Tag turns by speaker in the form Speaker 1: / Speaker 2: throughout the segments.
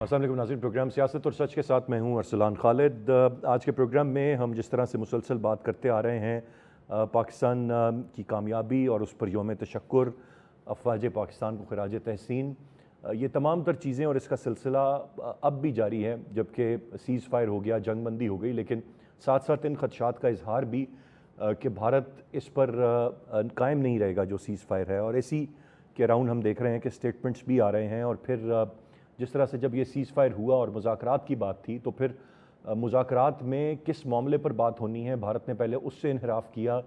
Speaker 1: अस्सलाम वालेकुम नाज़रीन, प्रोग्राम सियासत और सच के साथ मैं हूं अरसलान खालिद। आज के प्रोग्राम में हम जिस तरह से मुसलसल बात करते आ रहे हैं पाकिस्तान की कामयाबी और उस पर यौम तशक्कुर, अफवाज पाकिस्तान को खराज तहसीन, ये तमाम तर चीज़ें और इसका सिलसिला अब भी जारी है। जबकि सीज़ फायर हो गया, जंग बंदी हो गई, लेकिन साथ साथ इन खदशात का इजहार भी कि भारत इस पर कायम नहीं रहेगा जो सीज़ फायर है। और इसी के राउंड हम देख रहे हैं कि स्टेटमेंट्स भी आ रहे हैं। और फिर जिस तरह से जब ये सीज़ फायर हुआ और मुज़ाकरात की बात थी, तो फिर मुज़ाकरात में किस मामले पर बात होनी है, भारत ने पहले उससे इनहराफ किया।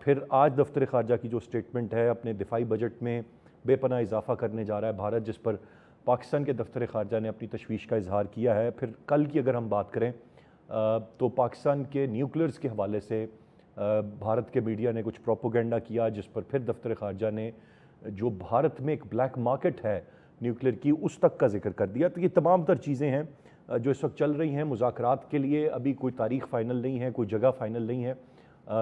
Speaker 1: फिर आज दफ्तर ख़ारजा की जो स्टेटमेंट है, अपने दिफाई बजट में बेपनाह इजाफा करने जा रहा है भारत, जिस पर पाकिस्तान के दफ्तर ख़ारजा ने अपनी तशवीश का इजहार किया है। फिर कल की अगर हम बात करें तो पाकिस्तान के न्यूक्लियर्स के हवाले से भारत के मीडिया ने कुछ प्रोपोगेंडा किया, जिस पर फिर दफ्तर ख़ारजा ने जो भारत में एक ब्लैक मार्केट है न्यूक्लियर की, उस तक का जिक्र कर दिया। तो ये तमाम तर चीज़ें हैं जो इस वक्त चल रही हैं। मुज़ाकरात के लिए अभी कोई तारीख़ फ़ाइनल नहीं है, कोई जगह फ़ाइनल नहीं है,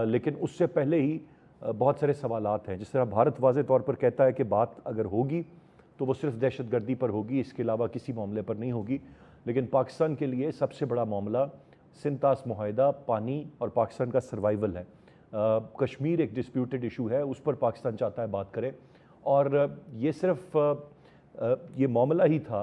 Speaker 1: लेकिन उससे पहले ही बहुत सारे सवालात हैं। जिस तरह भारत वाज़े तौर पर कहता है कि बात अगर होगी तो वो सिर्फ दहशतगर्दी पर होगी, इसके अलावा किसी मामले पर नहीं होगी। लेकिन पाकिस्तान के लिए सबसे बड़ा मामला सिंतास मुआहदा, पानी और पाकिस्तान का सर्वाइवल है। कश्मीर एक डिस्प्यूटेड इशू है, उस पर पाकिस्तान चाहता है बात करें। और ये सिर्फ ये मामला ही था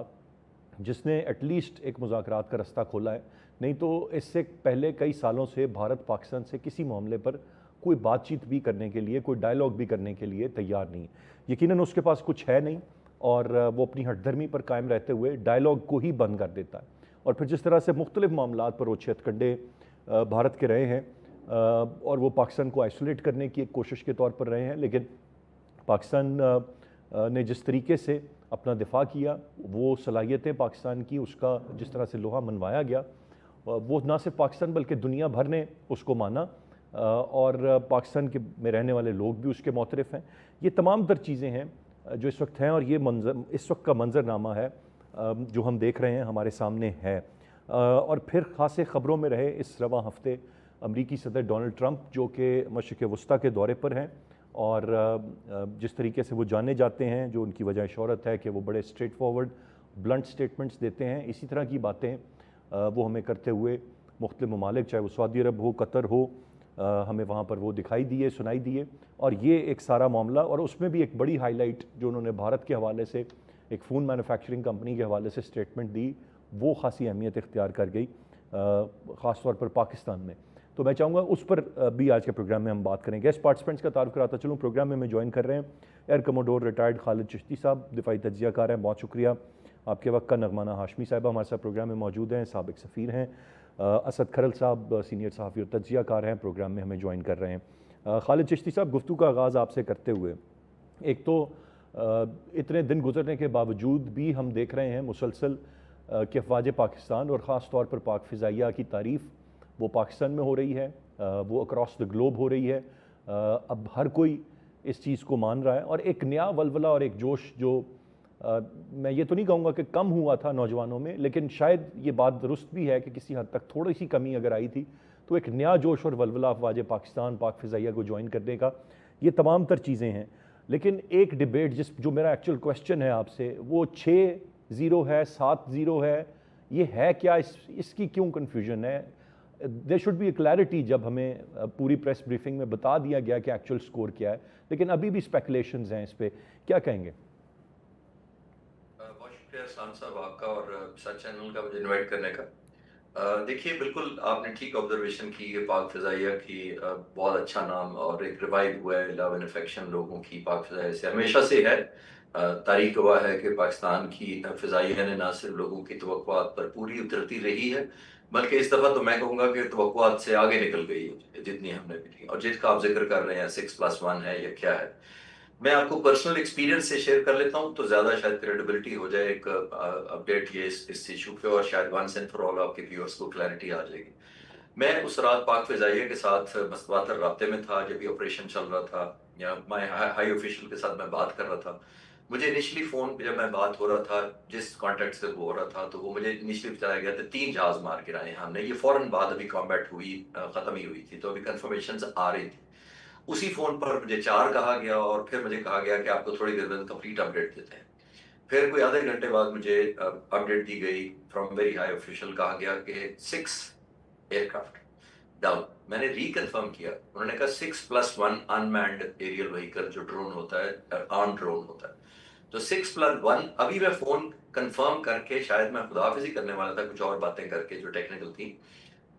Speaker 1: जिसने एटलीस्ट एक मुज़ाकरात का रास्ता खोला है। नहीं तो इससे पहले कई सालों से भारत पाकिस्तान से किसी मामले पर कोई बातचीत भी करने के लिए, कोई डायलॉग भी करने के लिए तैयार नहीं। यकीनन उसके पास कुछ है नहीं, और वो अपनी हठधर्मी पर कायम रहते हुए डायलॉग को ही बंद कर देता है। और फिर जिस तरह से मुख्तलिफ मामलात पर वो हथकंडे भारत के रहे हैं, और वो पाकिस्तान को आइसोलेट करने की एक कोशिश के तौर पर रहे हैं, लेकिन पाकिस्तान ने जिस तरीके से अपना दिफा किया, वो सलाहियतें पाकिस्तान की, उसका जिस तरह से लोहा मनवाया गया, वो ना सिर्फ पाकिस्तान बल्कि दुनिया भर ने उसको माना, और पाकिस्तान के में रहने वाले लोग भी उसके मोतरफ़ हैं। ये तमाम तर चीज़ें हैं जो इस वक्त हैं, और ये मंजर, इस वक्त का मंजरनामा है जो हम देख रहे हैं हमारे सामने है। और फिर ख़ासे ख़बरों में रहे इस रवा हफ्ते अमरीकी सदर डोनाल्ड ट्रंप, जो कि मशरिक़ वस्ता के दौरे पर हैं, और जिस तरीके से वो जाने जाते हैं, जो उनकी वजह शोहरत है कि वो बड़े स्ट्रेट फॉरवर्ड ब्लंट स्टेटमेंट्स देते हैं। इसी तरह की बातें वो हमें करते हुए मुख्तलिफ ममालिक, चाहे वो सऊदी अरब हो, कतर हो, हमें वहाँ पर वो दिखाई दिए, सुनाई दिए। और ये एक सारा मामला, और उसमें भी एक बड़ी हाईलाइट जो उन्होंने भारत के हवाले से एक फ़ोन मैन्युफैक्चरिंग कंपनी के हवाले से स्टेटमेंट दी, वो ख़ासी अहमियत इख्तियार कर गई ख़ास तौर पर पाकिस्तान में। तो मैं चाहूँगा उस पर भी आज के प्रोग्राम में हम बात करें। गेस्ट पार्टिसिपेंट्स का तारुफ कराता चलूँ। प्रोग्राम में ज्वाइन कर रहे हैं air commodore retired Khalid Chishti साहब, दिफाई तज्ज़ियाकार हैं, बहुत शुक्रिया आपके वक्त का। नगमाना हाशमी साहिबा हमारे साथ प्रोग्राम में मौजूद हैं, साबिक सफ़ीर हैं। असद खरल साहब सीनियर सहाफ़ी और तज्ज़ियाकार हैं, प्रोग्राम में हमें ज्वाइन कर रहे हैं। खालिद चिश्ती साहब, गुफ्तगू का आगाज़ आपसे करते हुए, एक तो इतने दिन गुजरने के बावजूद भी हम देख रहे हैं मुसलसल कि अफवाज पाकिस्तान और ख़ास तौर पर पाक फ़िज़ाइया की तारीफ़ वो पाकिस्तान में हो रही है, वो अक्रॉस द ग्लोब हो रही है। अब हर कोई इस चीज़ को मान रहा है, और एक नया वलवला और एक जोश जो मैं ये तो नहीं कहूँगा कि कम हुआ था नौजवानों में, लेकिन शायद ये बात दुरुस्त भी है कि किसी हद तक थोड़ी सी कमी अगर आई थी, तो एक नया जोश और वलवला अफवाज पाकिस्तान, पाक फ़िज़ाइया को ज्वाइन करने का, ये तमाम तर चीज़ें हैं। लेकिन एक डिबेट जो मेरा एक्चुअल क्वेश्चन है आपसे, वो 6-0 है, 7-0 है, ये है क्या? इसकी क्यों कन्फ्यूजन है? There should be a clarity. जब हमें पूरी प्रेस ब्रीफिंग में बता दिया गया कि एक्चुअल स्कोर क्या है, लेकिन अभी भी स्पेकुलेशंस हैं, इस पे क्या कहेंगे?
Speaker 2: बहुत शुक्रिया इस्लाम साहब आपका और सच चैनल का मुझे इनवाइट करने का। देखिए, बिल्कुल आपने ठीक ऑब्जर्वेशन की। ये पाक फ़िज़ाइया की बहुत अच्छा नाम और एक रिवाइव हुआ है, लव एंड अफेक्शन लोगों की पाक फ़िज़ाइया से हमेशा से है। तारीख गवाह है कि पाकिस्तान की फ़िज़ाइया ने ना सिर्फ लोगों की तवक्कुआत पर पूरी उतरती रही है, बल्कि इस दफ़ा तो मैं कहूँगा कि तवक्कुआत से आगे निकल गई है जितनी हमने भी की। और जिसका आप जिक्र कर रहे हैं 6+1 है या क्या है, मैं आपको पर्सनल एक्सपीरियंस से शेयर कर लेता हूँ तो ज़्यादा शायद क्रेडिबिलिटी हो जाए एक अपडेट ये इस इशू पे, और शायद वंस एंड फॉर ऑल आपके व्यूअर्स को क्लैरिटी आ जाएगी। मैं उस रात पाक फ़िज़ाइया के साथ मसबातर राब्ते में था जब ये ऑपरेशन चल रहा था, या मैं हाई ऑफिशियल के साथ मैं बात कर रहा था। मुझे इनिशियली फ़ोन पे जब मैं बात हो रहा था, जिस कॉन्टैक्ट से वो हो रहा था, तो वो मुझे इनिशियली बताया गया था 3 जहाज़ मार गिराए हैं हमने। ये फ़ौरन बाद अभी कॉम्बैट हुई ख़त्म ही हुई थी, तो अभी कन्फर्मेशंस आ रही थी। उसी फ़ोन पर मुझे 4 कहा गया, और फिर मुझे कहा गया कि आपको थोड़ी देर में कंप्लीट अपडेट देते हैं। फिर कोई आधे घंटे बाद मुझे अपडेट दी गई फ्रॉम वेरी हाई ऑफिशियल, कहा गया कि 6 एयरक्राफ्ट डाउन। मैंने रिकन्फर्म किया, उन्होंने कहा 6+1 अनमैन्ड एरियल व्हीकल जो ड्रोन होता है, आर्म ड्रोन होता है। तो 6+1, अभी मैं फोन कंफर्म करके शायद मैं खुदाफिजी करने वाला था कुछ और बातें करके जो टेक्निकल थी,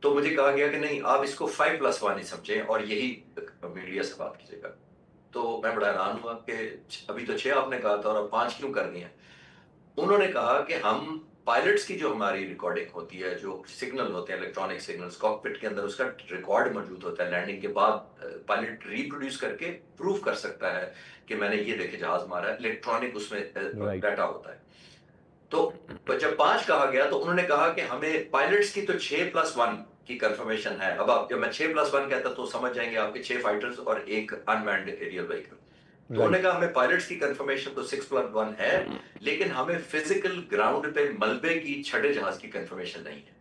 Speaker 2: तो मुझे कहा गया कि नहीं, आप इसको 5+1 ही समझें और यही मीडिया से बात कीजिएगा। तो मैं बड़ा हैरान हुआ कि अभी तो 6 आपने कहा था और अब 5 क्यों कर दिए। उन्होंने कहा कि हम पायलट्स की जो हमारी रिकॉर्डिंग होती है, जो सिग्नल होते हैं इलेक्ट्रॉनिक सिग्नल्स कॉकपिट के अंदर, उसका रिकॉर्ड मौजूद होता है। लैंडिंग के बाद पायलट रिप्रोड्यूस करके प्रूव कर सकता है कि मैंने ये देखे जहाज मारा है, इलेक्ट्रॉनिक उसमें
Speaker 1: राइट।
Speaker 2: डाटा होता है। तो जब 5 कहा गया तो उन्होंने कहा कि हमें पायलट्स की तो 6+1 की कंफर्मेशन है। अब आप, जब मैं 6+1 कहता तो समझ जाएंगे आपके 6 फाइटर्स और एक अनमैन्ड एरियल व्हीकल। तो उन्होंने
Speaker 1: राइट।
Speaker 2: कहा हमें पायलट्स की कंफर्मेशन तो 6+1 है, लेकिन हमें फिजिकल ग्राउंड पे मलबे की छठे जहाज की कंफर्मेशन नहीं है।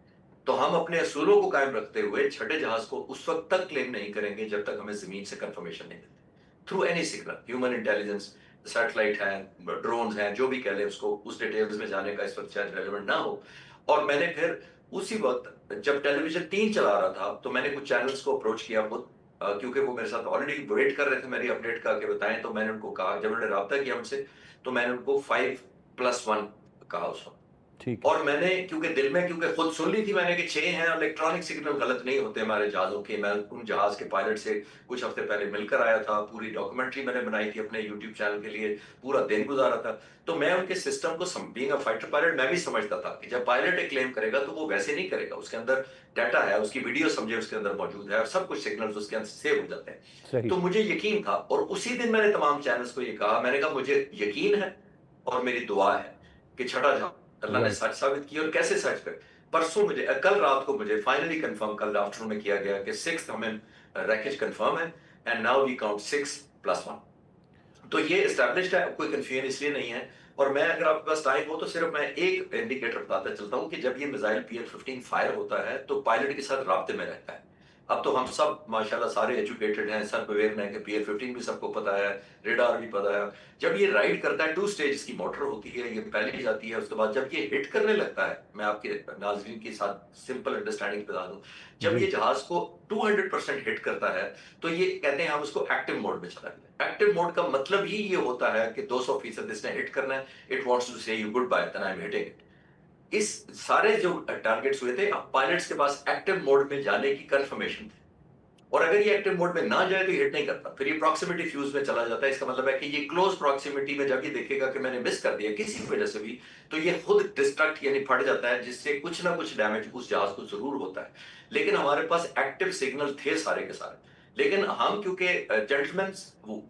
Speaker 2: तो हम अपने असूलों को कायम रखते हुए छठे जहाज को उस वक्त तक क्लेम नहीं करेंगे जब तक हमें जमीन से कंफर्मेशन नहीं मिलती through any signal, human intelligence, satellite है, ड्रोन है, जो भी कह लें उसको। उस डिटेल्स में जाने का इस वक्त शायद रेलेवेंट ना हो। और मैंने फिर उसी वक्त जब टेलीविजन 3 चला रहा था तो मैंने कुछ चैनल्स को अप्रोच किया खुद, क्योंकि वो मेरे साथ ऑलरेडी वेट कर रहे थे मेरी अपडेट का कि बताएं। तो मैंने उनको कहा, जब उन्होंने रब्ता किया मुझसे, तो मैंने उनको 5+1 कहा उस वक्त।
Speaker 1: ठीक है।
Speaker 2: और मैंने क्योंकि दिल में क्योंकि खुद सुन ली थी मैंने कि 6 हैं, इलेक्ट्रॉनिक सिग्नल गलत नहीं होते हमारे जहाजों के। मैं उन जहाज के पायलट से कुछ हफ्ते पहले मिलकर आया था, पूरी डॉक्यूमेंट्री मैंने बनाई थी अपने यूट्यूब चैनल के लिए, पूरा दिन गुजारा था। तो मैं उनके सिस्टम को, बीइंग अ फाइटर पायलट, मैं भी समझता था कि जब पायलट एक क्लेम करेगा तो वो वैसे नहीं करेगा, उसके अंदर डाटा है, उसकी वीडियो समझे उसके अंदर मौजूद है और सब कुछ सिग्नल्स उसके अंदर सेव हो जाते हैं।
Speaker 1: सही।
Speaker 2: तो मुझे यकीन था और उसी दिन मैंने तमाम चैनल्स को ये कहा, मैंने कहा मुझे यकीन है और मेरी दुआ है कि छठा जहाज अल्लाह ने
Speaker 1: राइट।
Speaker 2: सच साबित किया। और कैसे सच कर, परसों मुझे, कल रात को मुझे फाइनली कंफर्म, कल आफ्टरनून में किया गया कि 6 हमें रैकेज कंफर्म है, एंड नाउ वी काउंट 6+1। तो ये एस्टैब्लिश्ड है, कोई कंफ्यूजन इसलिए नहीं है। और मैं, अगर आपके पास टाइम हो तो सिर्फ मैं एक इंडिकेटर बताता चलता हूं कि जब ये मिसाइल PL-15 फायर होता है तो पायलट के साथ राब्ते में रहता है। अब तो हम सब माशाल्लाह सारे एजुकेटेड हैं, सब अवेयर हैं कि PL-15 भी सबको पता है, रेडार भी पता है। जब ये राइड करता है, 2 स्टेज की मोटर होती है, ये पहले जाती है, उसके बाद जब ये हिट करने लगता है, मैं आपके नाज़रीन के साथ सिंपल अंडरस्टैंडिंग बता दूं, जब
Speaker 1: जी।
Speaker 2: ये जहाज को 200% हिट करता है तो ये कहते हैं हम उसको एक्टिव मोड में चला गया। एक्टिव मोड का मतलब ही ये होता है कि 200% इसने हिट करना है, it wants to say you goodbye, then I am hitting it. इस सारे जो टारगेट्स हुए थे, अब पायलट्स के पास एक्टिव मोड में जाने की कंफर्मेशन थी। और अगर ये एक्टिव मोड में ना जाए तो ये हिट नहीं करता, फिर ये प्रॉक्सिमिटी फ्यूज में चला जाता है। इसका मतलब है कि ये क्लोज प्रॉक्सिमिटी में जब ये देखेगा कि मैंने मिस कर दिया किसी वजह से भी, तो ये खुद डिस्ट्रक्ट यानी फट जाता है, जिससे कुछ ना कुछ डैमेज उस जहाज को जरूर होता है। लेकिन हमारे पास एक्टिव सिग्नल थे सारे के सारे। लेकिन हम क्योंकि जेंटलमैन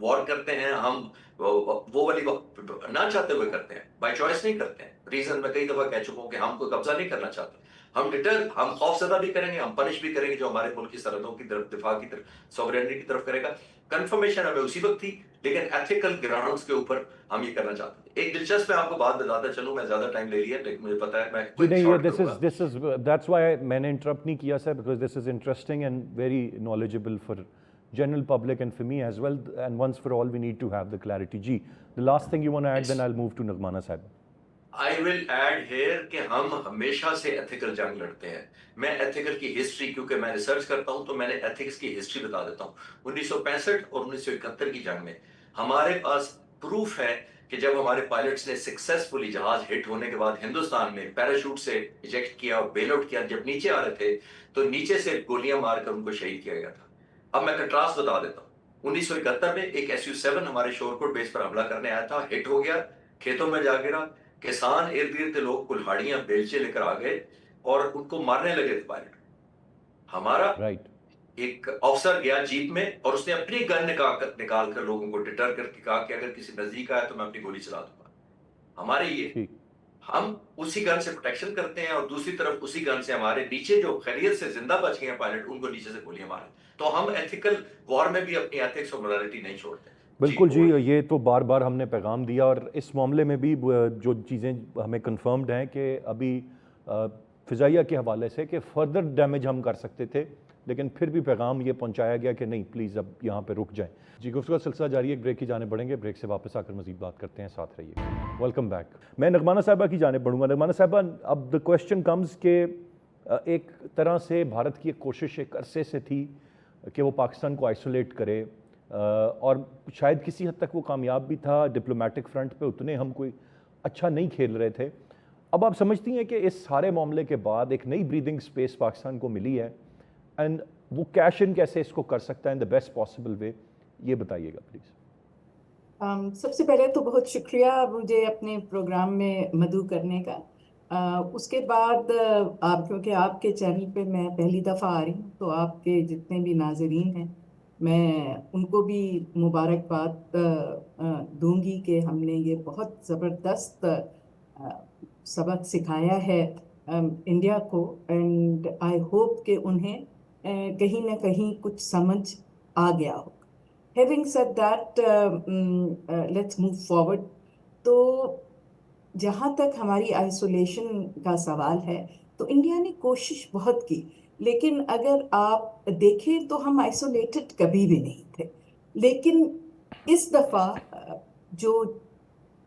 Speaker 2: वॉर करते हैं, हम वो वाली ना चाहते हुए करते हैं, बाय चॉइस नहीं करते हैं। रीजन मैं कई दफा कह चुका हूं कि हम कोई कब्जा नहीं करना चाहते। हम डिटर, हम खौफजदा भी करेंगे, हम पनिश भी करेंगे जो हमारे मुल्क की सरहदों की तरफ, दिफा की तरफ, सॉवरेनिटी की तरफ करेगा। कंफर्मेशन हमें उसी वक्त थी, लेकिन एथिकल ग्राउंड्स के ऊपर हम ये करना चाहते थे। एक दिलचस्प मैं आपको बात बताता चलूं, मैं ज्यादा टाइम ले लिया लेकिन मुझे पता है, मैं
Speaker 1: जी
Speaker 2: क्विक
Speaker 1: नहीं, ये
Speaker 2: शॉर्ट करूंगा।
Speaker 1: दिस इज दैट्स व्हाई मैंने इंटरप्ट नहीं किया sir, because this is interesting and very knowledgeable for general public and for me as well, and once for all we need to have the clarity. जी, the last thing you want to add, then I will move to Nagmana साहब।
Speaker 2: I will add hair कि हम हमेशा से ethical जंग लड़ते हैं। मैं एथिकल की हिस्ट्री, क्योंकि मैं रिसर्च करता हूं तो मैंने एथिक्स की हिस्ट्री बता देता हूं। 1965 और 1971 की जंग में हमारे पास प्रूफ है कि जब हमारे पायलट्स ने सक्सेसफुली जहाज हिट होने के बाद हिंदुस्तान में पैराशूट से इजेक्ट किया, बेल आउट किया, जब नीचे आ रहे थे तो नीचे से गोलियां मारकर उनको शहीद किया गया था। अब मैं कंट्रास्ट बता देता हूँ। 1971 में एक SU-7 हमारे शोरकोट बेस पर हमला करने आया था, हिट हो गया, खेतों में जा गिरा। किसान इर्द गिर्द लोग कुल्हाड़ियां बेलचे लेकर आ गए और उनको मारने लगे थे पायलट। हमारा
Speaker 1: राइट।
Speaker 2: एक ऑफिसर गया जीप में और उसने अपनी गन निकाल कर लोगों को डिटर करके कहा कि अगर किसी नजदीक आया तो मैं अपनी गोली चला दूंगा। हमारे ये,
Speaker 1: ठीक।
Speaker 2: हम उसी गन से प्रोटेक्शन करते हैं और दूसरी तरफ उसी गन से हमारे नीचे जो खैरियत से जिंदा बच गए हैं पायलट, उनको नीचे से गोलियां मारे। तो हम एथिकल वॉर में भी अपनी एथिक्स और मोरालिटी नहीं छोड़ते।
Speaker 1: बिल्कुल जी,
Speaker 2: ओवर टू
Speaker 1: ये तो बार बार हमने पैगाम दिया, और इस मामले में भी जो चीज़ें हमें कंफर्म्ड हैं कि अभी फ़िज़ाइया के हवाले से कि फर्दर डैमेज हम कर सकते थे लेकिन फिर भी पैगाम ये पहुंचाया गया कि नहीं, प्लीज़ अब यहाँ पे रुक जाएं। जी, गुफ्तगू का सिलसिला जारी है, एक ब्रेक की जाने बढ़ेंगे, ब्रेक से वापस आकर मजीद बात करते हैं, साथ रहिए। Welcome back. मैं नगमाना साहिबा की जाने बढ़ूंगा। नगमाना साहिबा, अब द क्वेश्चन कम्स के एक तरह से भारत की एक कोशिश एक अरसे से थी कि वो पाकिस्तान को आइसोलेट करे, और शायद किसी हद तक वो कामयाब भी था। डिप्लोमेटिक फ्रंट पे उतने हम कोई अच्छा नहीं खेल रहे थे। अब आप समझती हैं कि इस सारे मामले के बाद एक नई ब्रीदिंग स्पेस पाकिस्तान को मिली है, एंड वो कैश इन कैसे इसको कर सकता है in the best possible way, ये बताइएगा प्लीज़।
Speaker 3: सबसे पहले तो बहुत शुक्रिया मुझे अपने प्रोग्राम में मदऊ करने का। उसके बाद आप, क्योंकि आपके चैनल पे मैं पहली दफ़ा आ रही हूँ, तो आपके जितने भी नाजरीन हैं मैं उनको भी मुबारकबाद दूंगी कि हमने ये बहुत ज़बरदस्त सबक सिखाया है इंडिया को, एंड आई होप कि उन्हें कहीं ना कहीं कुछ समझ आ गया हो। Having said that, let's move forward. तो जहाँ तक हमारी आइसोलेशन का सवाल है, तो इंडिया ने कोशिश बहुत की, लेकिन अगर आप देखें तो हम आइसोलेटेड कभी भी नहीं थे। लेकिन इस दफ़ा जो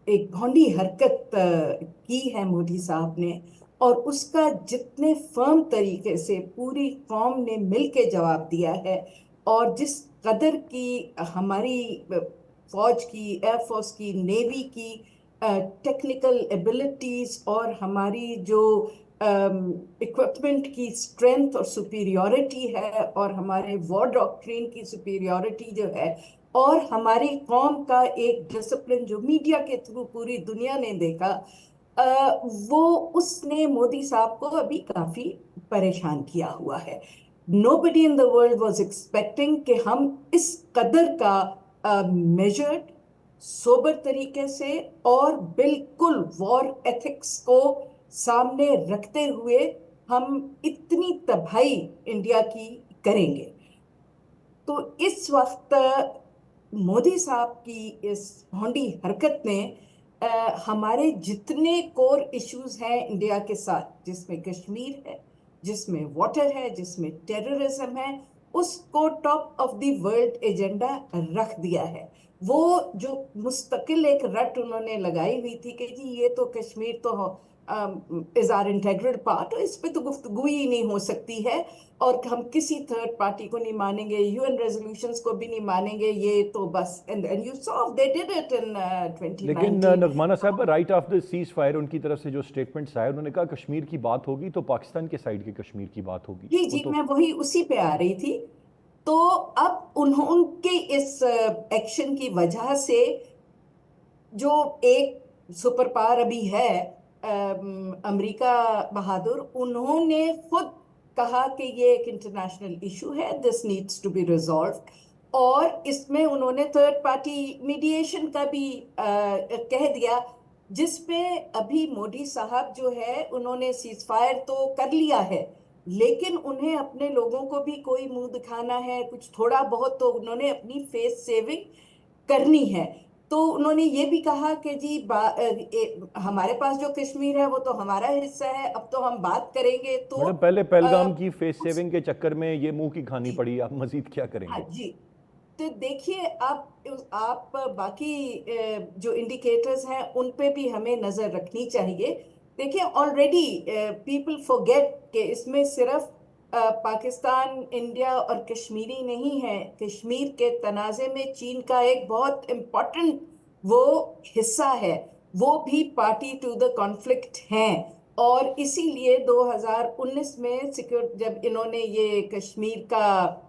Speaker 3: एक भौंडी हरकत की है मोदी साहब ने, और उसका जितने फर्म तरीके से पूरी कौम ने मिल के जवाब दिया है, और जिस कदर की हमारी फौज की, एयरफोर्स की, नेवी की टेक्निकल एबिलिटीज और हमारी जो इक्विपमेंट की स्ट्रेंथ और सुपीरियॉरिटी है, और हमारे वॉर डॉक्ट्रिन की सुपीरियॉरिटी जो है, और हमारी कौम का एक डिसिप्लिन जो मीडिया के थ्रू पूरी दुनिया ने देखा, वो उसने मोदी साहब को अभी काफी परेशान किया हुआ है। Nobody in the world was expecting कि हम इस कदर का measured, सोबर तरीके से और बिल्कुल वॉर एथिक्स को सामने रखते हुए हम इतनी तबाही इंडिया की करेंगे। तो इस वक्त मोदी साहब की इस भौंडी हरकत ने हमारे जितने कोर इश्यूज हैं इंडिया के साथ, जिसमें कश्मीर है, जिसमें वाटर है, जिसमें टेररिज्म है, उसको top of the world agenda रख दिया है। वो जो मुस्तकिल एक रट उन्होंने लगाई हुई थी कि जी ये तो कश्मीर तो इज आर इंटेग्रल पार्ट, इस पे तो गुफ्तगू ही नहीं हो सकती है, और हम किसी थर्ड पार्टी को नहीं मानेंगे, यूएन रेजोल्यूशंस को भी नहीं मानेंगे, ये तो बस and you saw they did it in 2019।
Speaker 1: लेकिन नगमाना साहब, राइट आफ्टर सीज फायर उनकी तरफ से जो स्टेटमेंट्स आए, उन्होंने कहा कश्मीर की बात होगी तो पाकिस्तान के साइड के कश्मीर की बात होगी।
Speaker 3: जी जी, मैं वही उसी पे आ रही थी। तो अब उनके इस एक्शन की वजह से जो एक सुपर पावर अभी है अमेरिका बहादुर, उन्होंने खुद कहा कि ये एक इंटरनेशनल इशू है, this needs to be resolve, और इसमें उन्होंने थर्ड पार्टी मीडिएशन का भी कह दिया, जिसपे अभी मोदी साहब जो है उन्होंने सीज फायर तो कर लिया है, लेकिन उन्हें अपने लोगों को भी कोई मुंह दिखाना है, कुछ थोड़ा बहुत तो उन्होंने अपनी फेस सेविंग करनी है। तो उन्होंने ये भी कहा कि जी हमारे पास जो कश्मीर है वो तो हमारा हिस्सा है, अब तो हम बात करेंगे। तो
Speaker 1: मैडम, पहले पहलगाम की फेस सेविंग के चक्कर में ये मुंह की खानी पड़ी, आप मजीद क्या करेंगे?
Speaker 3: हाँ जी, तो देखिए आप बाकी जो इंडिकेटर्स हैं उन पे भी हमें नजर रखनी चाहिए। देखिए ऑलरेडी पीपल फॉरगेट कि इसमें सिर्फ पाकिस्तान, इंडिया और कश्मीरी नहीं है, कश्मीर के तनाज़े में चीन का एक बहुत इम्पोर्टेंट वो हिस्सा है, वो भी पार्टी टू द कॉन्फ्लिक्ट हैं। और इसीलिए 2019 में जब इन्होंने ये कश्मीर का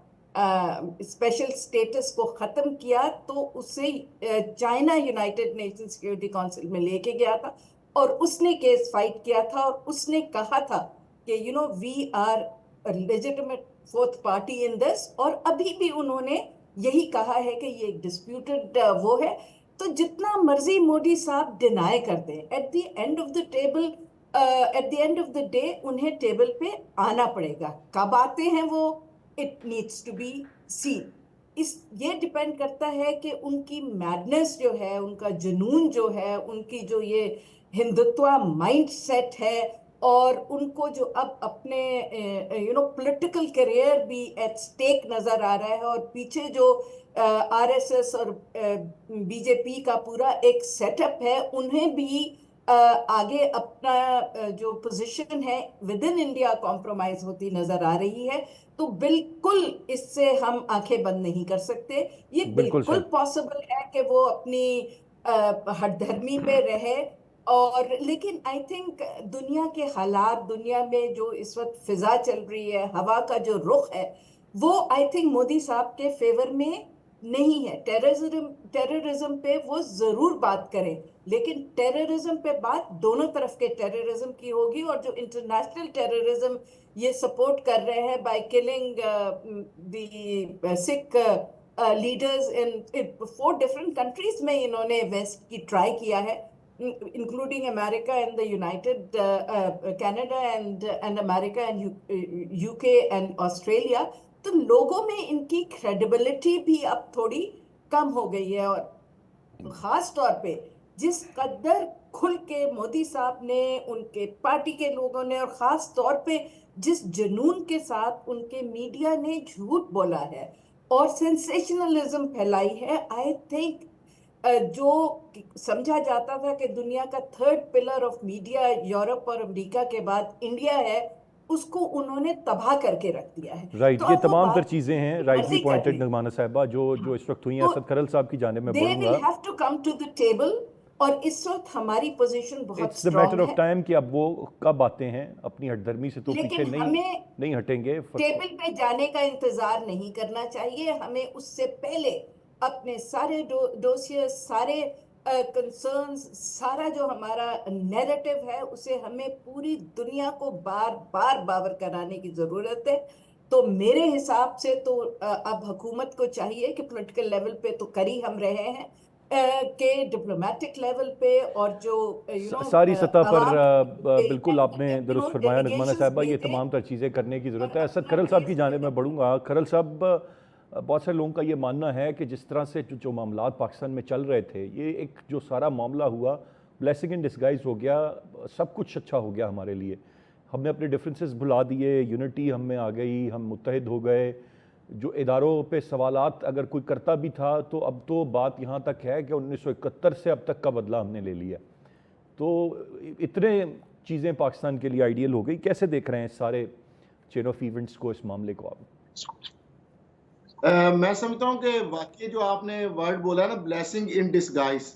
Speaker 3: स्पेशल स्टेटस को ख़त्म किया, तो उसे China United nation security council में लेके गया था, और उसने केस फाइट किया था, और उसने कहा था कि you know we are legitimate fourth party in this, और अभी भी उन्होंने यही कहा है कि ये एक डिस्प्यूटेड वो है। तो जितना मर्जी मोदी साहब डिनाई कर दें, at the end of the table, at the end of the day उन्हें टेबल पे आना पड़ेगा। कब आते हैं वो, it needs to be seen. ये डिपेंड करता है कि उनकी मैडनेस जो है, उनका जुनून जो है, उनकी जो ये हिंदुत्व माइंड सेट है, और उनको जो अब अपने पॉलिटिकल करियर भी एट स्टेक नजर आ रहा है, और पीछे जो आरएसएस और बीजेपी का पूरा एक सेटअप है, उन्हें भी आगे अपना जो पोजीशन है विद इन इंडिया कॉम्प्रोमाइज होती नजर आ रही है। तो बिल्कुल इससे हम आंखें बंद नहीं कर सकते। ये
Speaker 1: बिल्कुल
Speaker 3: बिल्कुल
Speaker 1: सर।
Speaker 3: पॉसिबल है कि वो अपनी हठधर्मी पे रहे। और लेकिन आई थिंक दुनिया के हालात, दुनिया में जो इस वक्त फिजा चल रही है, हवा का जो रुख है, वो आई थिंक मोदी साहब के फेवर में नहीं है। टेररिज्म पे वो जरूर बात करें, लेकिन टेररिज्म पे बात दोनों तरफ के टेररिज्म की होगी। और जो इंटरनेशनल टेररिज्म ये सपोर्ट कर रहे हैं by killing the Sikh leaders in 4 different countries में, इन्होंने वेस्ट की ट्राई किया है, including America and the United Canada and America and UK and Australia। तो लोगों में इनकी क्रेडिबिलिटी भी अब थोड़ी कम हो गई है। और खास तौर पे जिस कदर खुल के मोदी साहब ने, उनके पार्टी के लोगों ने, और खास तौर पे जिस जुनून के साथ उनके मीडिया ने झूठ बोला है और सेंसेशनलिज्म फैलाई है, आई थिंक जो समझा जाता था कि दुनिया का 3rd pillar of media Europe और अमेरिका के बाद इंडिया है, उसको उन्होंने तबाह करके रख दिया है।
Speaker 1: राइट,
Speaker 3: तो
Speaker 1: ये
Speaker 3: अब वो
Speaker 1: तमाम तर
Speaker 3: बात
Speaker 1: चीज़ें हैं राइटली
Speaker 3: मर्जी कर
Speaker 1: पॉइंटेड
Speaker 3: ली।
Speaker 1: नगमाना साहिबा जो इस वक्त हुई हैं।
Speaker 3: तो
Speaker 1: असद खरल साहब की जानिब में
Speaker 3: दे विल
Speaker 1: बढ़ूंगा।
Speaker 3: Have to come to the table, और इस वक्त हमारी पोजीशन बहुत
Speaker 1: it's the matter
Speaker 3: strong
Speaker 1: of
Speaker 3: है।
Speaker 1: टाइम कि अब वो कब आते हैं, अपनी हठधर्मी से तो पीछे
Speaker 3: लेकिन हमें
Speaker 1: नहीं हटेंगे।
Speaker 3: टेबल पे जाने का इंतजार नहीं करना चाहिए। हमें उससे पहले अपने सारे डोसियर, सारे कंसर्न्स, सारा जो हमारा नैरेटिव है, उसे हमें पूरी दुनिया को बार बार बावर कराने की जरूरत है। तो मेरे हिसाब से तो अब हुकूमत को चाहिए कि पॉलिटिकल लेवल पे तो कर ही हम रहे हैं, के डिप्लोमेटिक लेवल पे, और जो
Speaker 1: सारी सतह पर
Speaker 3: आवाम
Speaker 1: बिल्कुल आपने दुरुस्त फरमाया नगमाना साहिबा, ये तमाम तर चीज़ें करने की ज़रूरत है। असद खरल साहब की जानिब में बढ़ूंगा। खरल साहब, बहुत सारे लोगों का ये मानना है कि जिस तरह से जो मामलात पाकिस्तान में चल रहे थे, ये एक जो सारा मामला हुआ ब्लेसिंग इन डिस्गाइज हो गया, सब कुछ अच्छा हो गया हमारे लिए। हमने अपने डिफरेंसेस भुला दिए, यूनिटी हम में आ गई, हम मुत्तहिद हो गए। जो इदारों पे सवालात अगर कोई करता भी था, तो अब तो बात यहाँ तक है कि 1971 से अब तक का बदला हमने ले लिया। तो इतने चीज़ें पाकिस्तान के लिए आइडियल हो गई। कैसे देख रहे हैं सारे चेन ऑफ इवेंट्स को, इस मामले को आप?
Speaker 4: मैं समझता हूँ कि वाकई जो आपने वर्ड बोला ना, ब्लेसिंग इन डिस्गाइज,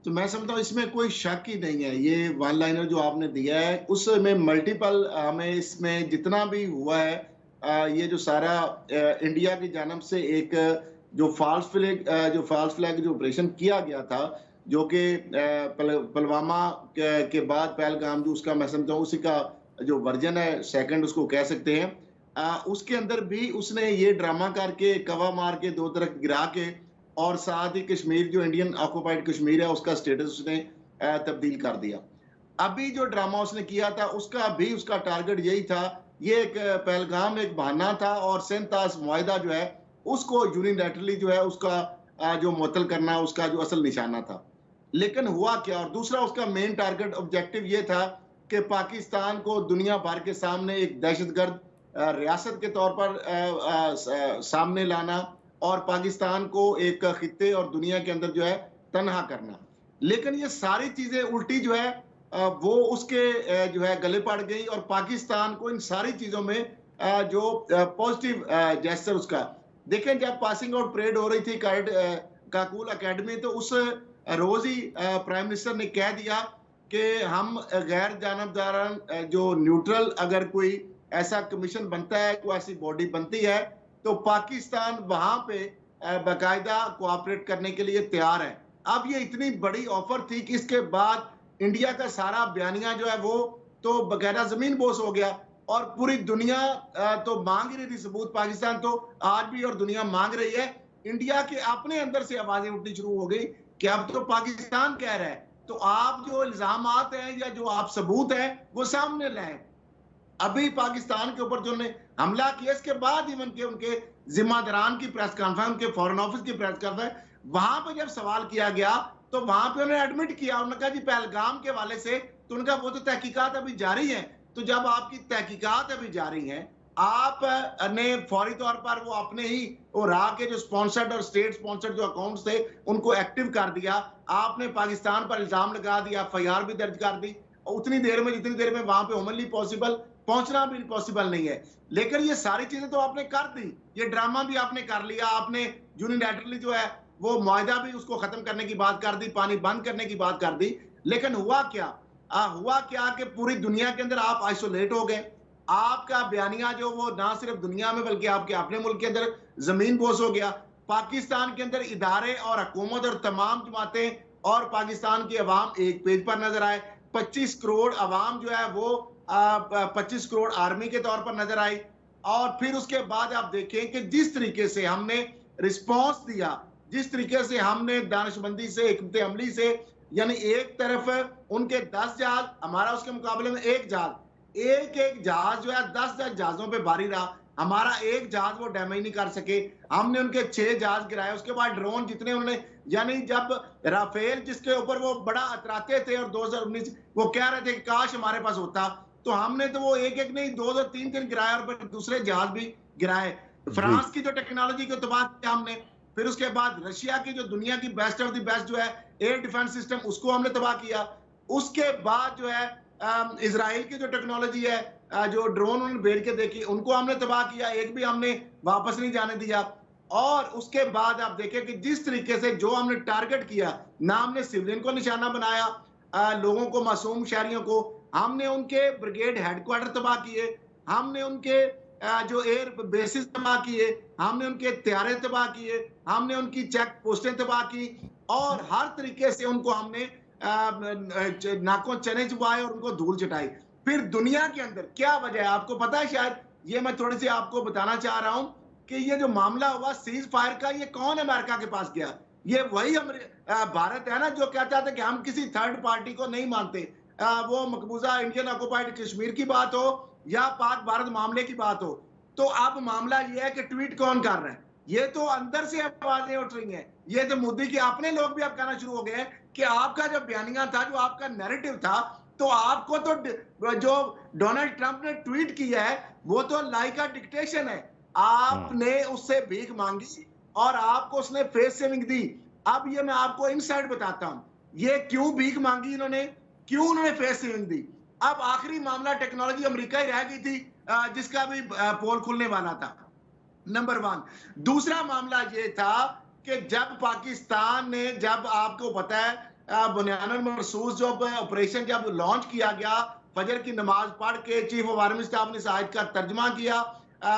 Speaker 4: तो मैं समझता हूँ इसमें कोई शक ही नहीं है। ये वन लाइनर जो आपने दिया है, उसमें मल्टीपल हमें इसमें जितना भी हुआ है, ये जो सारा इंडिया की जानब से एक जो फाल्स फ्लैग जो ऑपरेशन किया गया था, जो कि पुलवामा के बाद पहलगाम, जो उसका मैं समझता हूँ उसी का जो वर्जन है, सेकंड उसको कह सकते हैं, उसके अंदर भी उसने ये ड्रामा करके, कवा मार के, 2 तरफ गिरा के, और साथ ही कश्मीर जो इंडियन ऑक्युपाइड कश्मीर है उसका स्टेटस उसने तब्दील कर दिया। अभी जो ड्रामा उसने किया था उसका टारगेट यही था। ये एक पहलगाम एक बहाना था, और सेंतास मुआहिदा जो है उसको यूनिलैटरली जो है उसका जो मुअत्तल करना उसका जो असल निशाना था। लेकिन हुआ क्या? और दूसरा उसका मेन टारगेट ऑब्जेक्टिव ये था कि पाकिस्तान को दुनिया भर के सामने एक दहशतगर्द रियासत के तौर पर सामने लाना, और पाकिस्तान को एक खित्ते और दुनिया के अंदर जो है तन्हा करना। लेकिन ये सारी चीजें उल्टी जो है वो उसके जो है गले पड़ गई, और पाकिस्तान को इन सारी चीजों में जो पॉजिटिव जेस्चर उसका देखें, जब पासिंग आउट परेड हो रही थी काकूल एकेडमी, तो उस रोज ही प्राइम मिनिस्टर ने कह दिया कि हम गैर जानबदाराना जो न्यूट्रल अगर कोई ऐसा कमीशन बनता है, कोई ऐसी बॉडी बनती है, तो पाकिस्तान वहां पे बाकायदा कोऑपरेट करने के लिए तैयार है। अब ये इतनी बड़ी ऑफर थी कि इसके बाद इंडिया का सारा बयानिया जो है वो तो बकायदा जमीन बोस हो गया, और पूरी दुनिया तो मांग ही रही थी सबूत। पाकिस्तान तो आज भी और दुनिया मांग रही है। इंडिया के अपने अंदर से आवाजें उठनी शुरू हो गई कि अब तो पाकिस्तान कह रहा है, तो आप जो इल्जामात हैं या जो आप सबूत हैं वो सामने लाएं। अभी पाकिस्तान के ऊपर जो ने हमला किया, इसके बाद इवन के उनके जिम्मेदारान की प्रेस कॉन्फ्रेंस, उनके फॉरेन ऑफिस की प्रेस कॉन्फ्रेंस, वहां पर जब सवाल किया गया तो वहां पे उन्होंने एडमिट किया, उन्होंने कहा जी पहलगाम के हवाले से, तो उनका वो तो तहकीकात अभी जारी है, तो जब आपकी तहकीकात अभी जारी हैं, आप ने फौरी तौर पर वो अपने ही वो रा के जो स्पॉन्सर्ड और स्टेट स्पॉन्सर्ड जो अकाउंट्स थे उनको एक्टिव कर दिया। आपने पाकिस्तान पर इल्जाम लगा दिया, एफआईआर भी दर्ज कर दी, और उतनी देर में जितनी देर में वहां पे ह्यूमनली पॉसिबल पहुंचना भी पॉसिबल नहीं है। लेकिन ये सारी चीजें तो आपने कर दी, ये ड्रामा भी आपने कर लिया, आपने यूनिलैटरली जो है वो मुआहदा भी उसको खत्म करने की बात कर दी, पानी बंद करने की बात कर दी। लेकिन हुआ क्या? हुआ क्या कि पूरी दुनिया के अंदर आप आइसोलेट हो गए। आपका बयानिया जो वो ना सिर्फ दुनिया में बल्कि आपके अपने मुल्क के अंदर जमीन बोस हो गया। पाकिस्तान के अंदर इदारे और हुकूमत और तमाम जमातें और पाकिस्तान की अवाम एक पेज पर नजर आए। 25 करोड़ अवाम जो है वो 25 करोड़ आर्मी के तौर पर नजर आई। और फिर उसके बाद आप देखें कि जिस तरीके से हमने रिस्पॉन्स दिया, जिस तरीके से हमने दानिशमंदी से, हिकमत अमली से, यानी एक तरफ उनके 10 जहाज, हमारा उसके मुकाबले में एक जहाज, एक जहाज जो है 10 जहाजों पे भारी रहा, हमारा एक जहाज वो डैमेज नहीं कर सके। हमने उनके 6 जहाज गिराए। उसके बाद ड्रोन जितने उन्होंने, यानी जब राफेल जिसके ऊपर वो बड़ा अतराते थे और 2019 वो कह रहे थे कि काश हमारे पास होता, तो हमने तो वो एक नहीं 2 3 गिराए और फिर दूसरे जहाज भी गिराए। फ्रांस की जो टेक्नोलॉजी को तबाह किया हमने। फिर उसके बाद रशिया की जो दुनिया की बेस्ट ऑफ द बेस्ट जो है एयर डिफेंस सिस्टम, उसको हमने तबाह किया। उसके बाद जो है इजराइल की जो टेक्नोलॉजी है, जो ड्रोन उन्होंने भेज के देखी, उनको हमने तबाह किया, एक भी हमने वापस नहीं जाने दिया। और उसके बाद आप देखें कि जिस तरीके से जो हमने टारगेट किया, ना हमने सिविलियन को निशाना बनाया, लोगों को, मासूम शहरियों को, हमने उनके ब्रिगेड हेडक्वार्टर तबाह किए, हमने उनके जो एयर बेसिस तबाह किए, हमने उनके त्यारे तबाह किए, हमने उनकी चेक पोस्टें तबाह की, और हर तरीके से उनको हमने नाकों चने चुबाए और उनको धूल चटाई। फिर दुनिया के अंदर क्या वजह है आपको पता है? शायद ये मैं थोड़ी सी आपको बताना चाह रहा हूं कि ये जो मामला हुआ सीज फायर का, ये कौन अमेरिका के पास गया? ये वही भारत है ना, जो कहता था कि हम किसी थर्ड पार्टी को नहीं मानते। वो मकबूजा इंडियन ऑक्युपाइड कश्मीर की बात हो या पाक भारत मामले की बात हो। तो अब मामला ये है कि ट्वीट कौन कर रहा है? ये तो अंदर से आवाजें उठ रही हैं। ये तो मोदी के अपने लोग भी अब कहना शुरू हो गए हैं कि आपका जो बयानिया था, जो आपका नैरेटिव था, तो आपको तो जो डोनाल्ड ट्रंप ने ट्वीट किया है वो तो लाइक अ डिक्टेशन है। आपने उससे भीख मांगी और आपको उसने फेस सेविंग दी। अब ये मैं आपको इनसाइड बताता हूं, ये क्यों भीख मांगी इन्होंने, क्यों उन्होंने फेस सेविंग दी। अब आखिरी मामला टेक्नोलॉजी अमेरिका ही रह गई थी, जिसका भी पोल खुलने वाला था, नंबर 1। दूसरा मामला ये था कि जब पाकिस्तान ने, जब आपको पता है बुनियानुल मरसूस जो ऑपरेशन जब लॉन्च किया गया, फजर की नमाज पढ़ के चीफ ऑफ आर्मी स्टाफ ने इस आयत का तर्जमा किया,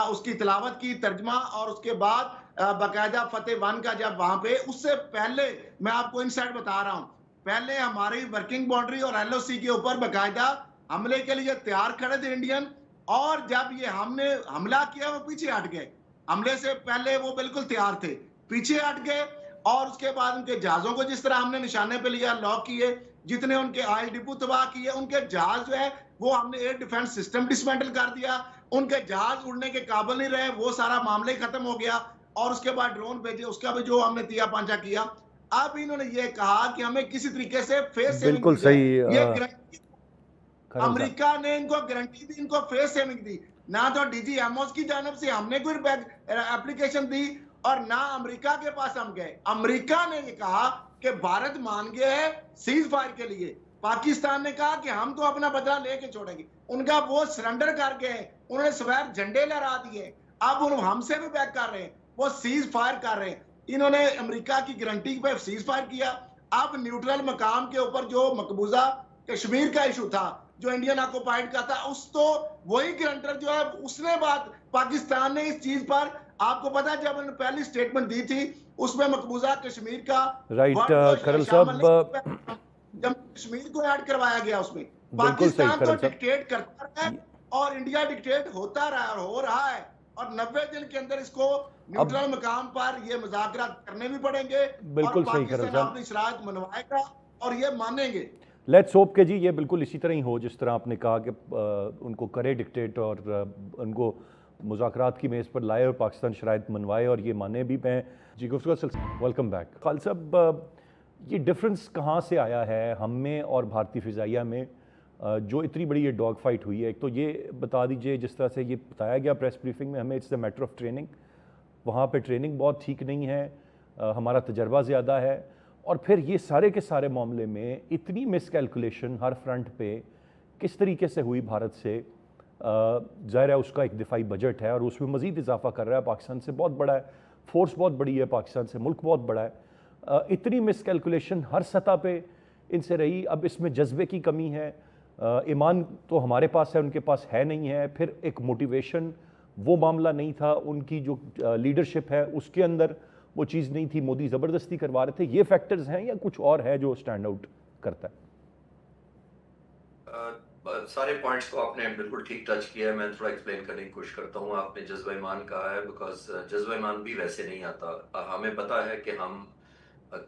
Speaker 4: उसकी तिलावत की तर्जमा, और उसके बाद बाकायदा फतेह 1 का जब वहां पे, उससे पहले मैं आपको इनसाइड बता रहा हूं, पहले हमारी वर्किंग बाउंड्री और एलओसी के ऊपर बाकायदा हमले के लिए तैयार खड़े थे इंडियन, और जब ये हमने हमला किया वो पीछे हट गए। हमले से पहले वो बिल्कुल तैयार थे, पीछे हट गए। और उसके बाद उनके जहाजों को जिस तरह हमने निशाने पे लिया, लॉक किए, जितने उनके ऑयल डिपो तबाह किए, उनके जहाज जो है वो हमने एयर डिफेंस सिस्टम डिसमेंटल कर दिया, उनके जहाज उड़ने के काबिल नहीं रहे, वो सारा मामला ही खत्म हो गया। और उसके बाद ड्रोन भेजे, उसका भी जो हमने तिया पांचा किया। अब इन्होंने ये कहा कि हमें किसी तरीके से फेस सेविंग,
Speaker 1: बिल्कुल सही,
Speaker 4: ये अमेरिका ने इनको गारंटी दी, इनको फेस सेविंग दी। ना तो डीजी एमओस की जानब से हमने कोई एप्लीकेशन दी और ना अमेरिका के पास हम गए। अमेरिका ने ये कहा कि भारत मान गया है सीज फायर के लिए, पाकिस्तान ने कहा कि हम तो अपना बदला लेके छोड़ेंगे। उनका वो सरेंडर कर गए, उन्होंने सफेद झंडे लहरा दिए, अब उन हमसे भी बैक कर रहे हैं, वो सीज फायर कर रहे हैं। इन्होंने अमेरिका की गारंटी पे सीज फायर किया। अब न्यूट्रल मकाम के ऊपर जो मकबूजा कश्मीर का इशू था, जो इंडियन ऑक्युपाइड का था, उस तो वही गारंटर जो है उसने बात, पाकिस्तान ने इस चीज पर, आपको पता है जब उन्होंने पहली स्टेटमेंट दी थी उसमें मकबूजा कश्मीर का
Speaker 1: राइट खरल साहब,
Speaker 4: जब कश्मीर को ऐड करवाया गया उसमें, पाकिस्तान तो डिक्टेट करता रहा है और इंडिया डिक्टेट होता रहा और हो रहा है, और 90 दिन के अंदर इसको न्यूट्रल मकाम पर ये मुज़ाकरात करने भी पड़ेंगे।
Speaker 1: बिल्कुल सही खरल साहब,
Speaker 4: अपनी शराइत मनवाएगा और ये मानेंगे।
Speaker 1: लेट्स होप के जी ये बिल्कुल इसी तरह ही हो जिस तरह आपने कहा कि उनको करे डिक्टेट और उनको मुज़ाकरात की मेज़ पर लाए और पाकिस्तान शराइत मनवाए और ये माने भी। मैं जी वेलकम बैक खालिद साहब, ये डिफरेंस कहाँ से आया है हम में और भारतीय फ़िज़ाइया में? जो इतनी बड़ी ये डॉग फाइट हुई है, एक तो ये बता दीजिए, जिस तरह से ये बताया गया प्रेस ब्रीफिंग में हमें, it's a matter of training, वहाँ पे ट्रेनिंग बहुत ठीक नहीं है, हमारा तजर्बा ज़्यादा है, और फिर ये सारे के सारे मामले में इतनी मिसकैलकुलेशन हर फ्रंट पे किस तरीके से हुई भारत से। ज़ाहिर है उसका एक दिफाई बजट है और उसमें मज़ीद इजाफा कर रहा है, पाकिस्तान से बहुत बड़ा है, फोर्स बहुत बड़ी है पाकिस्तान से, मुल्क बहुत बड़ा है, इतनी मिसकैलकुलेशन हर सतह पे इनसे रही। अब इसमें जज्बे की कमी है, ईमान तो हमारे पास है, उनके पास है नहीं है, फिर एक मोटिवेशन वो मामला नहीं था, उनकी जो लीडरशिप है उसके अंदर वो चीज़ नहीं थी, मोदी ज़बरदस्ती करवा रहे थे। ये फैक्टर्स हैं या कुछ और है जो स्टैंड आउट करता है?
Speaker 2: सारे पॉइंट्स को आपने बिल्कुल ठीक टच किया है। मैं थोड़ा एक्सप्लेन करने की कोशिश करता हूँ। आपने जज्बा ईमान कहा है, बिकॉज जज्बा ईमान भी वैसे नहीं आता। हमें पता है कि हम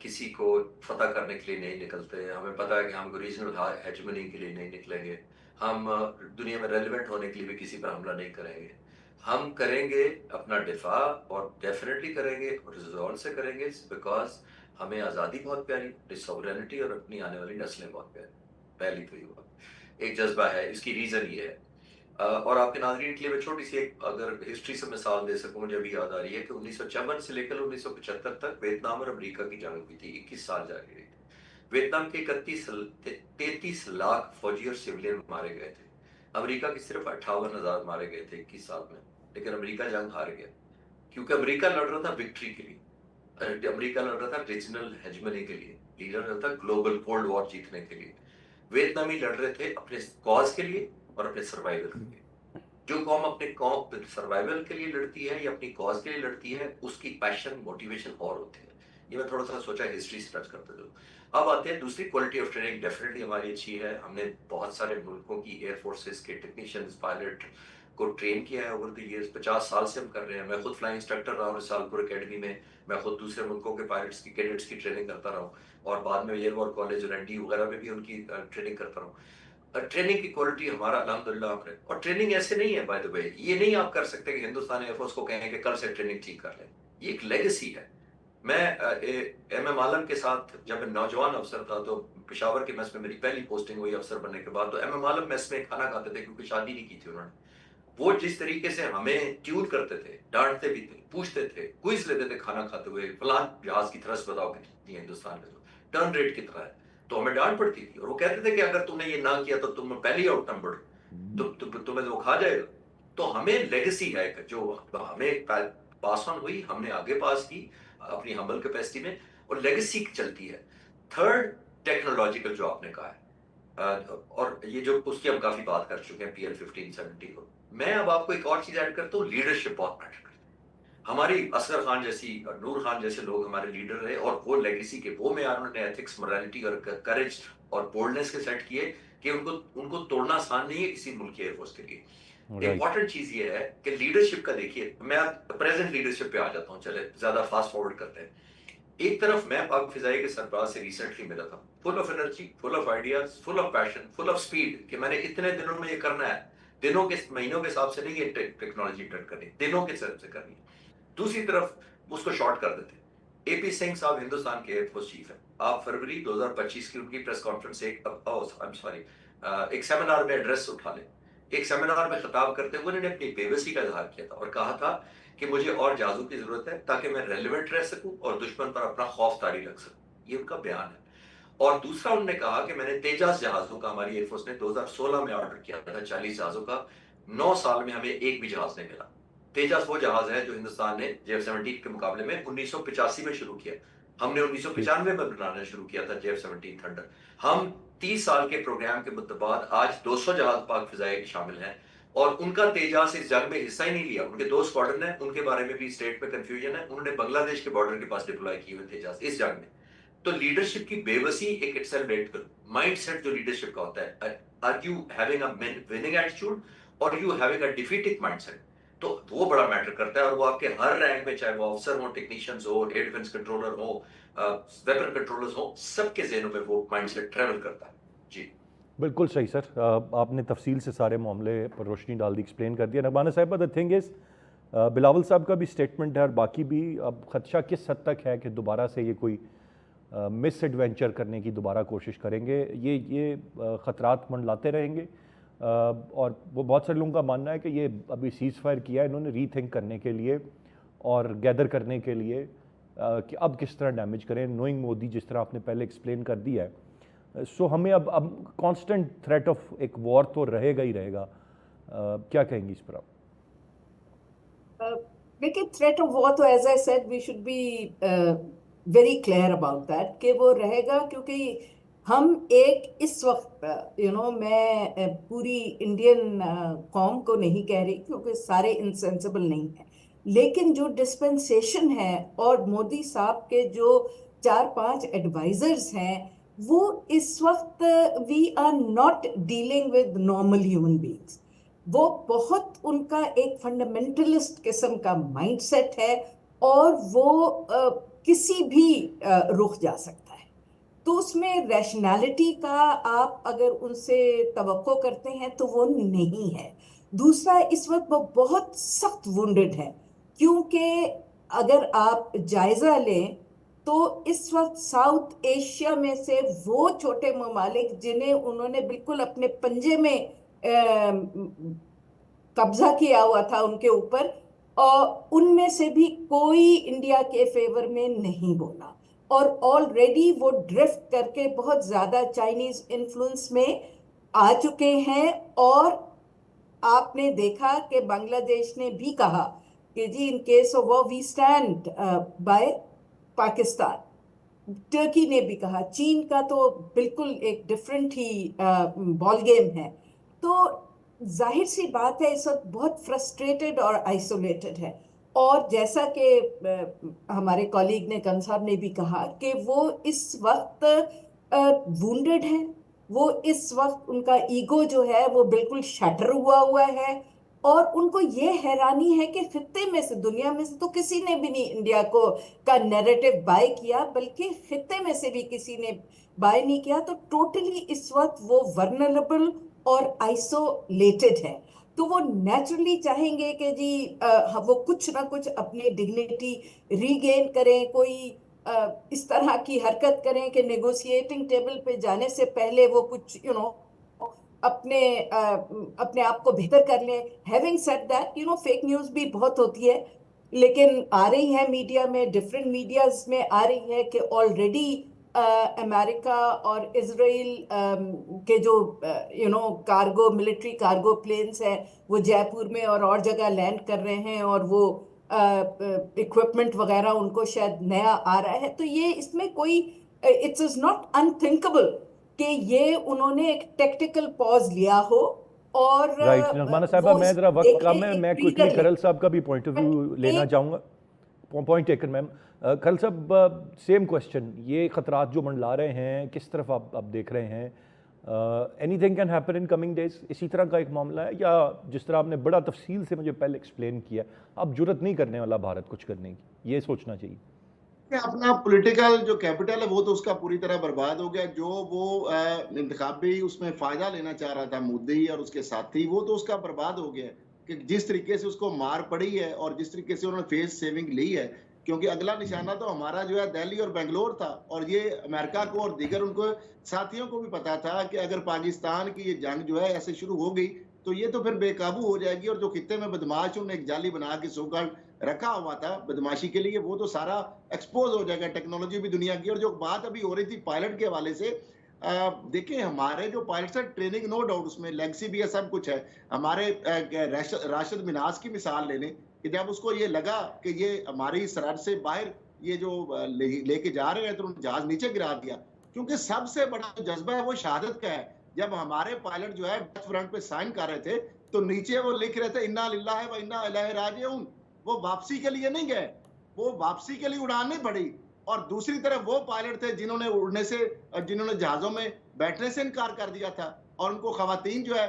Speaker 2: किसी को फतह करने के लिए नहीं निकलते। हमें पता है कि हम रीजनल हेजमनी के लिए नहीं निकलेंगे। हम दुनिया में रेलिवेंट होने के लिए भी किसी पर हमला नहीं करेंगे। हम करेंगे अपना दिफा, और डेफिनेटली करेंगे और रिजॉल्व से करेंगे, बिकॉज हमें आज़ादी बहुत प्यारी, अपनी सॉवरेनिटी और अपनी आने वाली नस्लें बहुत प्यारी। पहली तो ये बात, एक जज्बा है। इसकी रीज़न ये है, और आपके नाज़रीन के लिए मैं छोटी सी एक अगर हिस्ट्री से मिसाल दे सकूं, मुझे अभी याद आ रही है कि 1954 से लेकर 1975 तक वियतनाम और अमेरिका की जंग हुई थी। 21 साल जारी रही थी। वियतनाम के 33 लाख फौजी और सिविलियन मारे गए थे। अमेरिका के सिर्फ 58,000 मारे गए थे 21 साल में। लेकिन अमेरिका जंग हार गया, क्योंकि अमेरिका लड़ रहा था विक्ट्री के लिए, अमेरिका लड़ रहा था रीजनल हेजमनी के लिए, लड़ रहा था ग्लोबल कोल्ड वॉर जीतने के लिए। वियतनामी लड़ रहे थे अपने कॉज के लिए और अपने सर्वाइवल के लिए। जो कौम अपने कौम सर्वाइवल के लिए लड़ती है या अपनी कॉज के लिए लड़ती है, उसकी पैशन मोटिवेशन और होती है। ये मैं थोड़ा सा सोचा हिस्ट्री से टच करते थे। अब आते हैं दूसरी, क्वालिटी ऑफ ट्रेनिंग डेफिनेटली हमारी अच्छी है। हमने बहुत सारे मुल्कों की एयरफोर्सेस के टेक्नीशियंस पायलट को ट्रेन किया है ओवर द ईयर्स। 50 साल से हम कर रहे हैं। मैं खुद फ्लाइंग इंस्ट्रक्टर रहा हूँ सालपुर एकेडमी में। मैं खुद दूसरे मुल्कों के पायलट्स की कैडेट्स की ट्रेनिंग करता रहा हूँ, और बाद में एयर वॉर कॉलेज और एनडी वगैरह में भी उनकी ट्रेनिंग करता रहा हूँ। ट्रेनिंग की क्वालिटी हमारा अल्हम्दुलिल्लाह हमने, और ट्रेनिंग ऐसे नहीं है बाय द वे, ये नहीं आप कर सकते कि हिंदुस्तान एयरफोर्स को कहें कि कल से ट्रेनिंग ठीक कर लें। ये एक लेगेसी है। मैं एमएम आलम के साथ जब मैं नौजवान अफसर था, तो पेशावर के मेस में मेरी पहली पोस्टिंग हुई अफसर बनने के बाद, तो एमएम आलम मेस में खाना खाते थे, क्योंकि शादी नहीं की थी उन्होंने। वो जिस तरीके से हमें ट्यून करते थे, डांटते भी थे, पूछते थे, क्विज लेते थे खाना खाते हुए, फलान जहाज की थ्रस्ट बताओ कितनी है हिंदुस्तान में, तो टर्न रेट कितना है, तो हमें डांट पड़ती थी। और वो कहते थे कि अगर तुमने ये ना किया तो तुम पहले ही आउट नंबर, तुम्हें वो खा जाएगा। तो हमें लेगेसी है जो हमें पास ऑन हुई, हमने आगे पास की अपनी हम्बल कैपेसिटी में, और लेगेसी चलती है। थर्ड, टेक्नोलॉजिकल जो आपने कहा है, और ये जो उसकी हम काफी बात कर चुके हैं PL 1570 को। मैं अब आपको एक और चीज ऐड करता हूँ, लीडरशिप बहुत मैटर करती है। हमारी असगर खान जैसी और नूर खान जैसे लोग हमारे लीडर रहे, और वो लेगेसी के वो मेयार उन्होंने एथिक्स, मोरालिटी और करेज और बोल्डनेस के सेट किए कि उनको तोड़ना आसान नहीं है किसी मुल्क की एयरफोर्स के लिए। इंपॉर्टेंट चीज ये है कि लीडरशिप का देखिए, मैं अब प्रेजेंट लीडरशिप पे आ जाता हूँ, चले ज्यादा फास्ट फॉरवर्ड करते हैं। एक तरफ मैं पाक फिजाई के सरबराह से रिसेंटली मिला था, full of energy, full of ideas, full of passion, full of speed, कि मैंने इतने दिनों में ये करना है। दिनों के महीनों के हिसाब से नहीं ये टेक्नोलॉजी इंटर करनी, दिनों के हिसाब से करनी है। दूसरी तरफ उसको शॉर्ट कर देते। AP सिंह साहब हिंदुस्तान के एयरफोर्स चीफ है। आप फरवरी 2025 की उनकी प्रेस कॉन्फ्रेंस एक सेमिनार में एड्रेस उठा ले। एक सेमिनार में खिताब करते हुए उन्होंने अपनी बेबसी का इजहार किया था और कहा था कि मुझे और जहाजों की जरूरत है ताकि मैं रेलिवेंट रह सकूं और दुश्मन पर अपना खौफ तारी रख सकूं। ये उनका बयान है। और दूसरा उन्होंने कहा कि मैंने तेजास जहाजों का, हमारी एयरफोर्स ने 2016 में ऑर्डर किया था 40 जहाजों का। 9 साल में हमें एक भी जहाज नहीं मिला। तेजास वो जहाज है जो हिंदुस्तान ने JF-17 के मुकाबले में 1985 में शुरू किया। हमने 1995 में बनाना शुरू किया था JF-17 थंडर। हम 30 साल के प्रोग्राम के बाद आज 200 जहाज पाक फिजाई शामिल हैं, और उनका तेजास इस जंग में हिस्सा ही नहीं लिया। उनके 2 स्क्वाड्रन है, उनके बारे में भी स्टेट में कंफ्यूजन है। उन्होंने बांग्लादेश के बॉर्डर के पास डिप्लॉय किए हुए तेजास इस जंग में। तो लीडरशिप की बेबसी एक इटसेल्फ माइंडसेट जो लीडरशिप का होता है, are you having a winning attitude और you having a defeating mindset, तो वो बड़ा मैटर करता है। और वो आपके हर रैंक में, चाहे वो अफसर हो, टेक्नीशियंस हो, एयर डिफेंस कंट्रोलर हो, वेपन कंट्रोलर्स हो, सबके ज़हनों में वो माइंडसेट ट्रैवल करता है। जी
Speaker 1: बिल्कुल सही सर, आपने तफसील से सारे मामले पर रोशनी डाल दी, एक्सप्लेन कर दिया। नगमाना साहिबा, द थिंग इज़, बिलावल साहब का भी स्टेटमेंट है और बाकी भी, अब खदशा किस हद तक है कि दोबारा से ये कोई मिस एडवेंचर करने की दोबारा कोशिश करेंगे। ये ख़तरात मंडलाते रहेंगे और वो बहुत सारे लोगों का मानना है कि ये अभी सीज़ फायर किया है इन्होंने रीथिंक करने के लिए और गैदर करने के लिए कि अब किस तरह डैमेज करें, नोइंग मोदी जिस तरह आपने पहले एक्सप्लेन कर दिया है। सो हमें अब कांस्टेंट थ्रेट ऑफ एक वॉर तो रहेगा ही रहेगा। क्या कहेंगी इस पर आप?
Speaker 3: देखिए, थ्रेट ऑफ वॉर तो as I said we should be very clear about that कि वो रहेगा, क्योंकि हम एक इस वक्त मैं पूरी इंडियन कौम को नहीं कह रही क्योंकि सारे इनसेंसिबल नहीं है, लेकिन जो डिस्पेंसेशन है और मोदी साहब के जो 4-5 एडवाइजर्स हैं, वो इस वक्त we are not dealing with normal human beings. वो बहुत उनका एक फंडामेंटलिस्ट किस्म का माइंडसेट है और वो किसी भी रुख जा सकता है। तो उसमें रैशनैलिटी का आप अगर उनसे तवक्को करते हैं तो वो नहीं है। दूसरा, इस वक्त वो बहुत सख्त वुंडेड है, क्योंकि अगर आप जायजा लें तो इस वक्त साउथ एशिया में से वो छोटे ममालिक जिन्हें उन्होंने बिल्कुल अपने पंजे में कब्जा किया हुआ था उनके ऊपर, और उनमें से भी कोई इंडिया के फेवर में नहीं बोला, और ऑलरेडी वो ड्रिफ्ट करके बहुत ज्यादा चाइनीज इन्फ्लुएंस में आ चुके हैं। और आपने देखा कि बांग्लादेश ने भी कहा कि जी in case of war we stand by Pakistan. Turkey ने भी कहा। चीन का तो बिल्कुल एक डिफरेंट ही बॉल गेम है। तो जाहिर सी बात है इस वक्त बहुत फ्रस्ट्रेटेड और आइसोलेटेड है। और जैसा कि हमारे कॉलीग ने कंग साहब ने भी कहा कि वो इस वक्त वुंडेड है, वो इस वक्त उनका ईगो जो है वो बिल्कुल शटर हुआ है, और उनको ये हैरानी है कि खित्ते में से, दुनिया में से तो किसी ने भी नहीं इंडिया को का नैरेटिव बाय किया, बल्कि खित्ते में से भी किसी ने बाय नहीं किया। तो टोटली इस वक्त वो वर्नरेबल और आइसोलेटेड है। तो वो नेचुरली चाहेंगे कि जी वो कुछ ना कुछ अपनी डिग्निटी रीगेन करें, कोई इस तरह की हरकत करें कि नेगोशिएटिंग टेबल पे जाने से पहले वो कुछ अपने आप को बेहतर कर लें। Having said that, fake news भी बहुत होती है, लेकिन आ रही है मीडिया में, डिफरेंट मीडियाज में आ रही है कि ऑलरेडी अमेरिका और इजराइल के जो कार्गो, मिलिट्री कार्गो प्लेन्स हैं, वो जयपुर में और जगह लैंड कर रहे हैं, और वो इक्विपमेंट वगैरह उनको शायद नया आ रहा है। तो ये इसमें कोई इट्स इज नॉट अनथिंकेबल कि ये उन्होंने एक टेक्टिकल पॉज लिया हो। और
Speaker 1: राइट नगमाना साहबा, मैं जरा वक्त कम है, मैं क्विकली खरल साहब का भी पॉइंट ऑफ व्यू लेना चाहूँगा। Point taken ma'am. खरल साहब, सेम क्वेश्चन, ये ख़तरात जो मंडला रहे हैं किस तरफ आप देख रहे हैं? Anything can happen in coming days, इसी तरह का एक मामला है, या जिस तरह आपने बड़ा तफसील से मुझे पहले एक्सप्लेन किया, अब जुर्रत नहीं करने वाला भारत कुछ करने की, ये सोचना चाहिए?
Speaker 4: अपना पॉलिटिकल जो कैपिटल है वो तो उसका पूरी तरह बर्बाद हो गया। जो वो इंतखाबी उसमें फायदा लेना चाह रहा था मोदी और उसके साथी, वो तो उसका बर्बाद हो गया कि जिस तरीके से उसको मार पड़ी है और जिस तरीके से उन्होंने फेस सेविंग ली है। क्योंकि अगला निशाना तो हमारा जो है दिल्ली और बेंगलोर था, और ये अमेरिका को और दीगर उनको साथियों को भी पता था कि अगर पाकिस्तान की ये जंग जो है ऐसे शुरू हो गई तो ये तो फिर बेकाबू हो जाएगी, और जो खित्ते में बदमाश उन्होंने एक जाली बना के सोकल रखा हुआ था बदमाशी के लिए, वो तो सारा एक्सपोज हो जाएगा, टेक्नोलॉजी भी दुनिया की। और जो बात अभी हो रही थी पायलट के हवाले से, देखिए हमारे जो पायलट्स है, ट्रेनिंग नो डाउट उसमें लेगसी भी है, सब कुछ है। हमारे राशिद मिनास की मिसाल ले लें कि जब उसको ये लगा कि ये हमारी सरहद से बाहर ये जो लेके जा रहे हैं, तो उन्होंने जहाज नीचे गिरा दिया। क्योंकि सबसे बड़ा जो जज्बा है वो शहादत का है। जब हमारे पायलट जो है डेथ वारंट पे साइन कर रहे थे तो नीचे वो लिख रहे थे इन्ना लिल्लाहि व इन्ना इलैहि राजिऊन। वो वापसी के लिए नहीं गए, वो वापसी के लिए उड़ान नहीं पड़ी। और दूसरी तरफ वो पायलट थे जिन्होंने जहाजों में बैठने से इनकार कर दिया था, और उनको खवातीन जो है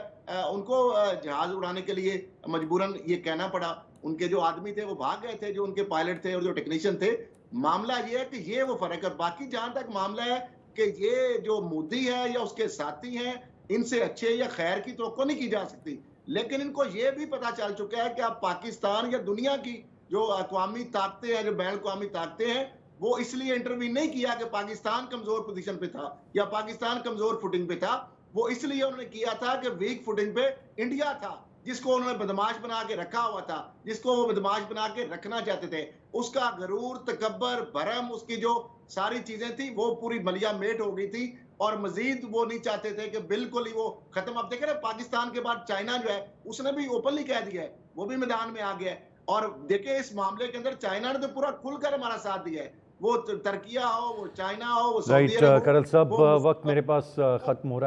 Speaker 4: उनको जहाज उड़ाने के लिए मजबूरन ये कहना पड़ा। उनके जो आदमी थे वो भाग गए थे, जो उनके पायलट थे और जो टेक्नीशियन थे। मामला ये है कि ये वो फर्क है। बाकी जहां तक मामला है कि ये जो मोदी है या उसके साथी हैं, इनसे अच्छे या खैर की तवक्को नहीं की जा सकती। लेकिन इनको ये भी पता चल चुका है कि अब पाकिस्तान या दुनिया की जो अक़वामी ताकतें हैं, जो बैन अक़वामी ताकतें हैं, वो इसलिए इंटरवीन नहीं किया कि पाकिस्तान कमजोर पोजीशन पे था या पाकिस्तान कमजोर फुटिंग पे था, वो इसलिए उन्होंने किया था कि वीक फुटिंग पे इंडिया था, जिसको उन्होंने बदमाश बना के रखा हुआ था, जिसको वो बदमाश बना के रखना चाहते थे। उसका गरूर, तकब्बर, भरम, उसकी जो सारी चीजें थी वो पूरी मलिया मेट हो गई थी और मजीद वो नहीं चाहते थे कि बिल्कुल ही वो खत्म। अब देखें ना, पाकिस्तान के बाद चाइना जो है उसने भी ओपनली कह दिया है, वो भी मैदान में आ गया है। और देखिए इस मामले के अंदर चाइना ने तो पूरा खुलकर हमारा साथ दिया है, वो तुर्किया हो, वो चाइना हो, वो सऊदी
Speaker 1: राइट
Speaker 4: अरब हो,
Speaker 1: करल साहब,
Speaker 4: वो
Speaker 1: वक्त मेरे पास ख़त्म हो रहा है।